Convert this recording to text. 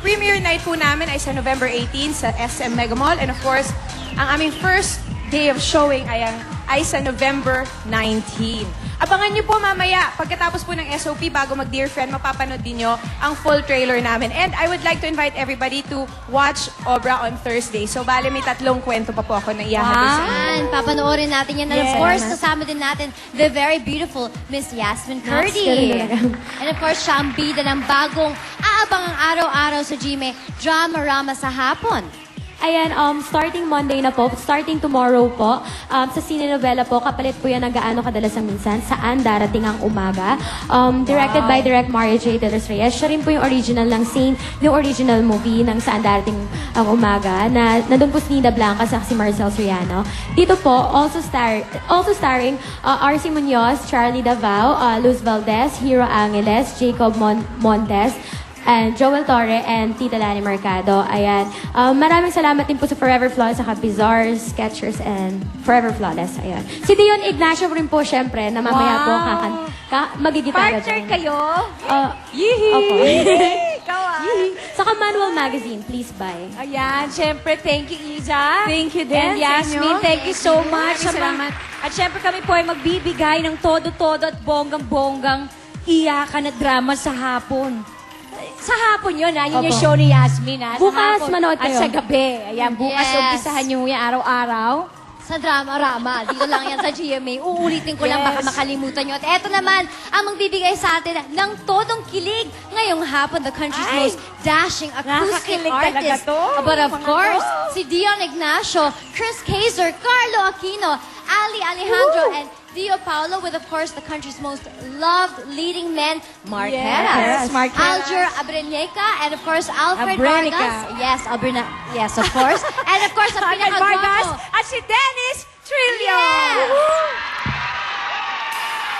premiere night po namin ay sa November 18 sa SM Mega Mall. And of course, ang aming first day of showing ay sa November 19. Abangan nyo po mamaya, pagkatapos po ng SOP, bago mag-Dear Friend, mapapanood din nyo ang full trailer namin. And I would like to invite everybody to watch Obra on Thursday. So, bale, may 3 kwento pa po ako na iyahatid sa inyo. Yan, papanoorin natin yan. And of Yes. course, kasama din natin the very beautiful Miss Yasmin Curdy. And of course, siya ang bida ng bagong aabangang araw-araw sa GMA Drama-Rama sa hapon. Ayan, starting Monday na po, starting tomorrow po, sa cinenovela po, kapalit po yan ng gaano kadalasang minsan, saan darating ang umaga. Directed by Direct Mario J. De Los Reyes. Siya rin po yung original ng scene, yung original movie ng saan darating ang umaga, na nandun po si Nina Blanca sa si Marcel Soriano. Dito po, also starring RC Munoz, Charlie Davao, Luz Valdez, Hero Angeles, Jacob Montes, and Joel Torre, and Tita Lani Mercado. Ayan. Maraming salamat din po sa Forever Flawless, saka Bizarre, Sketchers, and Forever Flawless. Ayan. Si Dion Ignacio rin po, syempre, na mamaya po magigitara Partner dyan. kayo? Yee! Opo. Ikaw Saka Manual Magazine, please buy. Ayan, syempre, thank you, Iza. Thank you din And sa Yasmin, inyo. thank you so much. Maraming salamat. At syempre kami po ay magbibigay ng todo-todo at bonggang-bonggang iyakan at drama sa hapon. Sa hapon yun, yun yung Opo. show ni Yasmin. Sa Bukas, hapon. manood At kayo. sa gabi. Ayan, bukas Yes. umpisahan nyo yung araw-araw. Sa drama-rama. Dito lang yan sa GMA. Uulitin ko lang, baka makalimutan nyo. At eto naman, ang magbibigay sa atin ng todong kilig ngayong hapon, the country's most dashing acoustic Nakakakilig talaga artist. to. But of Mga course, to. si Dion Ignacio, Chris Kaiser, Carlo Aquino, Ali Alejandro, and Dio Paulo, with of course the country's most loved leading men, Mark Heras, Yes, Mark Heras. Alger Abrenica, and of course Alfred Abrenica. Vargas. Yes, yes, of course. And of course, ang Alfred pinaka-gwapo. Vargas at si Dennis Trillo!